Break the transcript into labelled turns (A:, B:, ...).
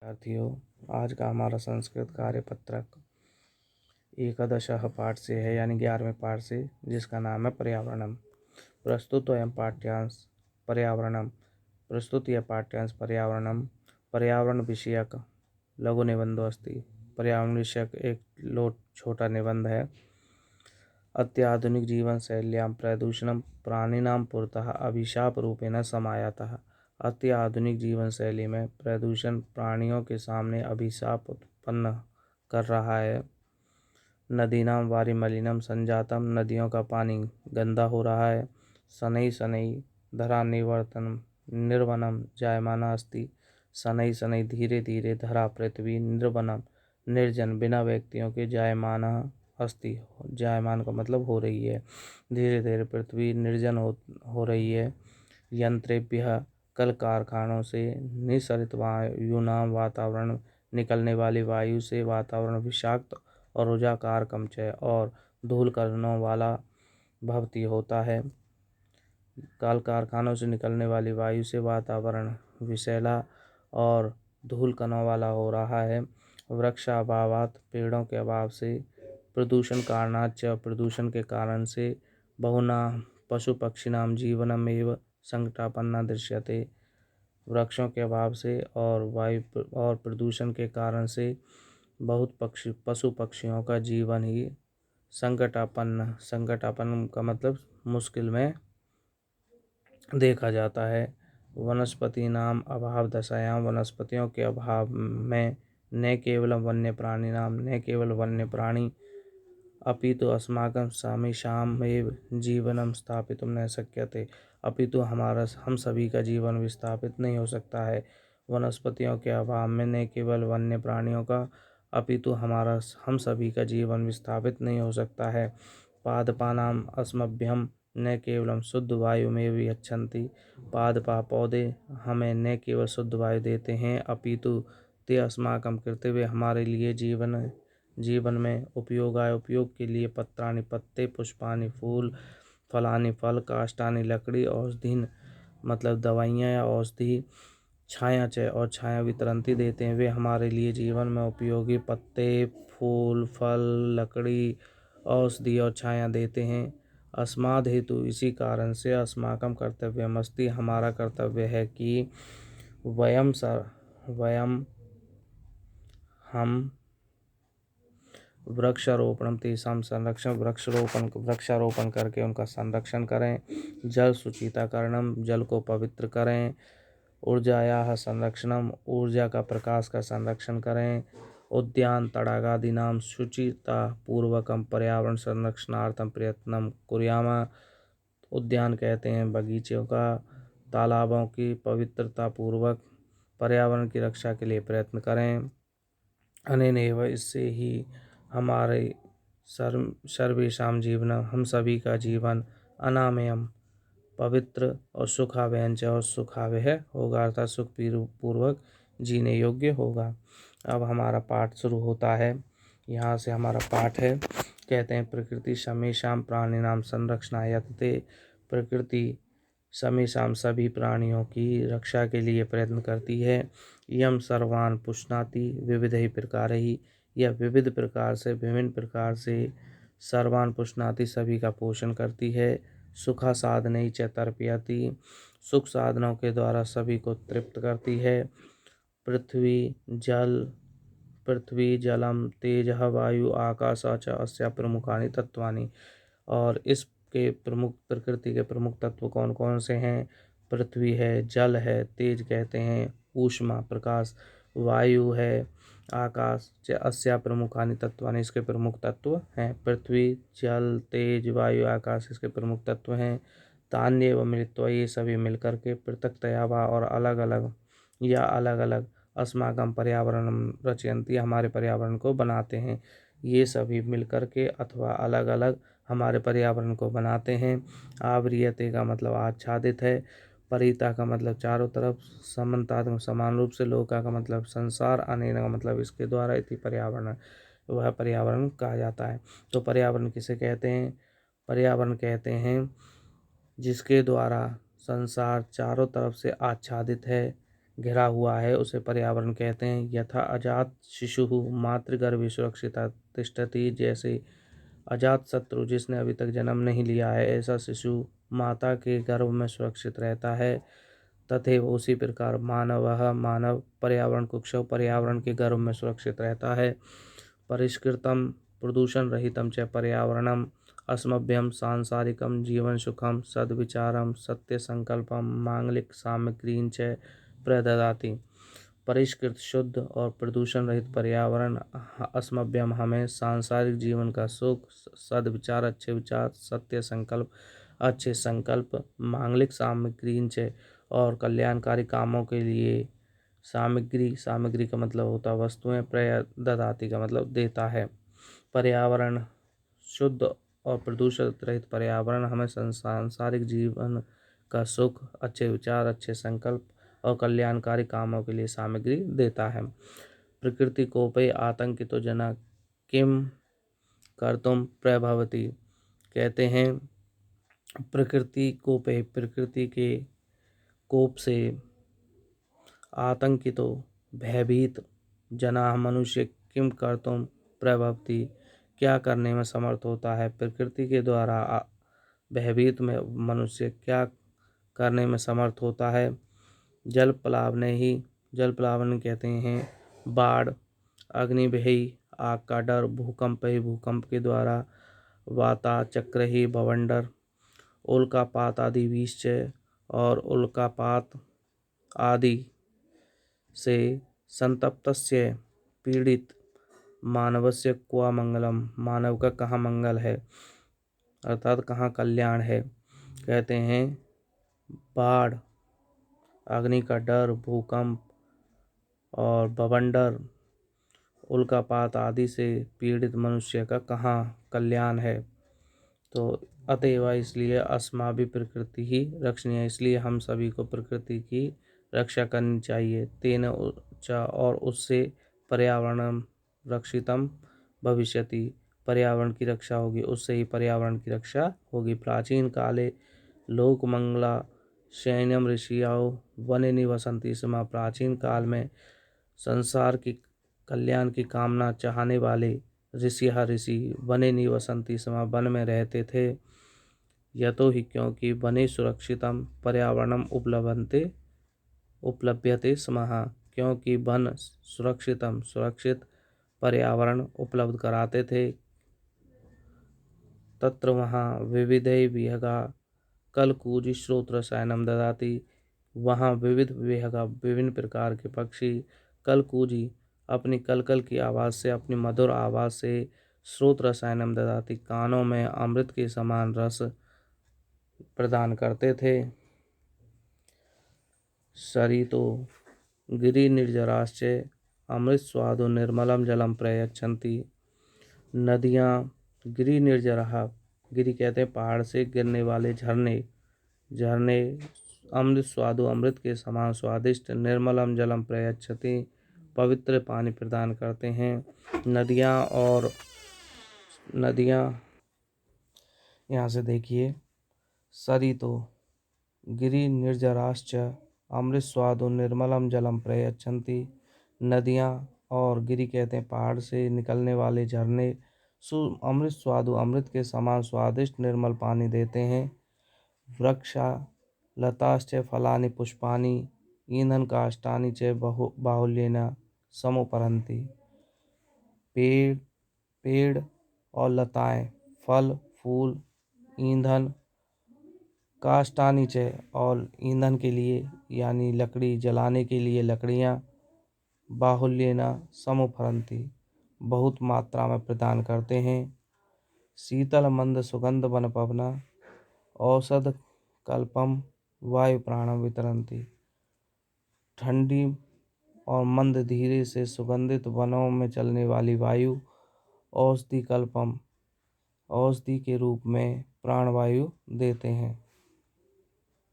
A: विद्यार्थियों, आज का हमारा संस्कृत कार्यपत्रक एकादशः पाठ से है, यानी 11वें पाठ से, जिसका नाम है पर्यावरणम। प्रस्तुत एवं पाठ्यांश पर्यावरणम। प्रस्तुत यह पाठ्यांश पर्यावरणम पर्यावरण विषयक लघु निबंधो अस्ति। पर्यावरण विषयक एक छोटा निबंध है। अत्याधुनिक जीवन शैल्यां प्रदूषणं प्राणिनां पुरतः अभिशाप रूपेण समायातः। अति आधुनिक जीवन शैली में प्रदूषण प्राणियों के सामने अभिशाप उत्पन्न कर रहा है। नदीनां वारि मलिनम संजातम, नदियों का पानी गंदा हो रहा है। शनैः शनैः धरा निर्वनम जायमाना अस्ति। शनैः शनैः धीरे धीरे धरा पृथ्वी निर्वनम निर्जन बिना व्यक्तियों के जायमाना अस्ति। जायमान का मतलब हो रही है। धीरे धीरे पृथ्वी निर्जन हो रही है। यंत्रेभ्यः कल कारखानों से निःसरित वायुनां वातावरण निकलने वाली वायु से वातावरण विषाक्त और ऊर्जाकार कमचय और धूल कणों वाला भवती होता है। कल कारखानों से निकलने वाली वायु से वातावरण विषैला और धूल कणों वाला हो रहा है। वृक्षाभावात् पेड़ों के अभाव से, प्रदूषण कारणाच्च प्रदूषण के कारण से, बहुनां पशु पक्षिणां जीवनमेव संकटापन्ना दृश्यते। वृक्षों के अभाव से और वायु और प्रदूषण के कारण से बहुत पशु पक्षियों का जीवन ही संकटापन्न का मतलब मुश्किल में देखा जाता है। वनस्पति नाम अभाव दशायां, वनस्पतियों के अभाव में न केवल वन्य प्राणी नाम, न केवल वन्य प्राणी, अपितु अस्माकं समेषामेव जीवनं स्थापितुं न शक्यते, अपितु हम सभी का जीवन विस्थापित नहीं हो सकता है। वनस्पतियों के अभाव में न केवल वन्य प्राणियों का, अपितु हम सभी का जीवन विस्थापित नहीं हो सकता है। पादपानां अस्मभ्यं न केवलं शुद्ध वायुमेव यच्छन्ति, पादपा पौधे हमें न केवल शुद्ध वायु देते हैं, अपितु ते अस्माकं कृते, वे हमारे लिए जीवन में उपयोग के लिए पत्राणि पत्ते, पुष्पानि फूल, फलानि फल, काष्ठानि लकड़ी, औषधीन मतलब दवाइयाँ या औषधि, छाया और छाया वितरंती देते हैं। वे हमारे लिए जीवन में उपयोगी पत्ते, फूल, फल, लकड़ी, औषधि और छाया देते हैं। अस्माद् हेतु, इसी कारण से, अस्माकं कर्तव्यमस्ति, हमारा कर्तव्य है कि हम वृक्षारोपण तेषां संरक्षण, वृक्षारोपण करके उनका संरक्षण करें। जल शुचिताकरणम, जल को पवित्र करें। ऊर्जायाः संरक्षणम, ऊर्जा का प्रकाश का संरक्षण करें। उद्यान तडागादीनां शुचितापूर्वकं पर्यावरण संरक्षणार्थं प्रयत्नं कुर्याम। उद्यान कहते हैं बगीचों का। तालाबों की पवित्रता पूर्वक पर्यावरण की रक्षा के लिए प्रयत्न करें। अनेनैव, इससे ही हमारे सर्वेषां जीवनम, हम सभी का जीवन अनामयम पवित्र और सुखावह होगा, अर्थात सुख पूर्वक जीने योग्य होगा। अब हमारा पाठ शुरू होता है। यहाँ से हमारा पाठ है। कहते हैं प्रकृति समेषां प्राणिनां संरक्षणाय यतते। प्रकृति समेषां सभी प्राणियों की रक्षा के लिए प्रयत्न करती है। यम सर्वान् पुष्णाति विविधैः प्रकारैः, यह विविध प्रकार से, विभिन्न प्रकार से, सर्वान् पुष्णाति सभी का पोषण करती है। सुखा साधनैः च तर्पयति, सुख साधनों के द्वारा सभी को तृप्त करती है। पृथ्वी जलम तेजः वायु आकाश च अस्या प्रमुखानि तत्वानि। और इसके प्रकृति के प्रमुख तत्व कौन कौन से हैं? पृथ्वी है, जल है, तेज कहते हैं ऊष्मा प्रकाश, वायु है, आकाश, अस्या प्रमुखानि तत्वानि, इसके प्रमुख तत्व हैं। पृथ्वी, जल, तेज, वायु, आकाश इसके प्रमुख तत्व हैं। तान्येव मिलित्वा, ये सभी मिलकर के, पृथक्तया वा और अलग अलग अस्माकं पर्यावरणं रचयन्ति, हमारे पर्यावरण को बनाते हैं। ये सभी मिलकर के अथवा अलग अलग हमारे पर्यावरण को बनाते हैं। आवरीयते का मतलब आच्छादित है। परिता का मतलब चारों तरफ, समन्तात् समान रूप से, लोका का मतलब संसार, अनेन का मतलब इसके द्वारा, इति पर्यावरण, वह पर्यावरण कहा जाता है। तो पर्यावरण किसे कहते हैं? पर्यावरण कहते हैं जिसके द्वारा संसार चारों तरफ से आच्छादित है, घिरा हुआ है उसे पर्यावरण कहते हैं। यथा अजात शिशु मातृगर्भे सुरक्षिता तिष्ठति, जैसे अजात शत्रु जिसने अभी तक जन्म नहीं लिया है ऐसा शिशु माता के गर्भ में सुरक्षित रहता है। तथैव उसी प्रकार मानव पर्यावरण कुक्षौ पर्यावरण के गर्भ में सुरक्षित रहता है। परिष्कृतम प्रदूषण रहितम च पर्यावरणम अस्मभ्यम सांसारिकम जीवन सुखम सद्विचारम सत्य संकल्पम मांगलिक सामग्रीं च प्रददाति। परिष्कृत शुद्ध और प्रदूषण रहित पर्यावरण अस्मभ्यम हमें सांसारिक जीवन का सुख, सद्विचार अच्छे विचार, सत्य संकल्प अच्छे संकल्प, मांगलिक सामग्रीं च और कल्याणकारी कामों के लिए सामग्री का मतलब होता है वस्तुएं, प्रददाति का मतलब देता है। पर्यावरण शुद्ध और प्रदूषित रहित पर्यावरण हमें सांसारिक जीवन का सुख, अच्छे विचार, अच्छे संकल्प और कल्याणकारी कामों के लिए सामग्री देता है। प्रकृति कोपे आतंकितो जना किम कर्तुम प्रभवति, कहते हैं प्रकृति कोपे प्रकृति के कोप से आतंकितो भयभीत जना मनुष्य किम कर्तुम प्रभवति, क्या करने में समर्थ होता है। प्रकृति के द्वारा भयभीत में मनुष्य क्या करने में समर्थ होता है। जल प्लावन कहते हैं बाढ़, अग्नि भय आग का डर, भूकंप के द्वारा वाता चक्र ही भवंडर, उल्कापात आदि विष और उल्कापात आदि से संतप्तस्य पीड़ित मानवस्य क्वा मंगलम, मानव का कहाँ मंगल है अर्थात कहाँ कल्याण है। कहते हैं बाढ़, अग्नि का डर, भूकंप और बवंडर, उल्कापात आदि से पीड़ित मनुष्य का कहाँ कल्याण है। तो अतएव इसलिए अस्माभि प्रकृति ही रक्षणीय, इसलिए हम सभी को प्रकृति की रक्षा करनी चाहिए। तेन और उससे पर्यावरण रक्षितम भविष्यति, पर्यावरण की रक्षा होगी, उससे ही पर्यावरण की रक्षा होगी। प्राचीन काले लोक मंगला सैन्यम ऋषियाओ वने निवसंती स्म, प्राचीन काल में संसार की कल्याण की कामना चाहने वाले ऋषि वने निवसंती स्म, वन में रहते थे। यतो ही क्योंकि वने सुरक्षितम पर्यावरणम उपलभ्यते स्म, क्योंकि वन सुरक्षित पर्यावरण उपलब्ध कराते थे। तत्र वहाँ विविधै विहगा कलकूजी स्रोत रसायनम ददाति, वहाँ विविध विहगा विभिन्न प्रकार के पक्षी कलकूजी अपनी कलकल की आवाज़ से, अपनी मधुर आवाज़ से स्रोत रसायनम ददाति कानों में अमृत के समान रस प्रदान करते थे। सरितो गिरि निर्जराश्च अमृत स्वादु निर्मलम जलम प्रयच्छन्ति, नदियाँ गिरि निर्जरा, गिरि कहते हैं पहाड़ से गिरने वाले झरने अमृत स्वादु अमृत के समान स्वादिष्ट, निर्मलम जलम प्रयच्छति पवित्र पानी प्रदान करते हैं। नदियाँ यहाँ से देखिए, सरितो गिरि निर्जराश्च अमृत स्वादु निर्मलम जलम प्रयच्छन्ति, नदियाँ और गिरि कहते हैं पहाड़ से निकलने वाले झरने अमृत स्वादु अमृत के समान स्वादिष्ट निर्मल पानी देते हैं। वृक्षा लताश्च फलानि पुष्पानि ईंधन काष्ठानि च बाहुल्येन समुपरन्ति, पेड़ और लताएं, फल फूल, ईंधन काष्ठानि च और ईंधन के लिए यानी लकड़ी जलाने के लिए लकड़ियाँ, बाहुल्येन समुपरन्ति बहुत मात्रा में प्रदान करते हैं। शीतल मंद सुगंध वन पवना औषध कल्पम वायु प्राणम वितरन्ति, ठंडी और मंद धीरे से सुगंधित वनों में चलने वाली वायु औषधि कल्पम औषधि के रूप में प्राणवायु देते हैं।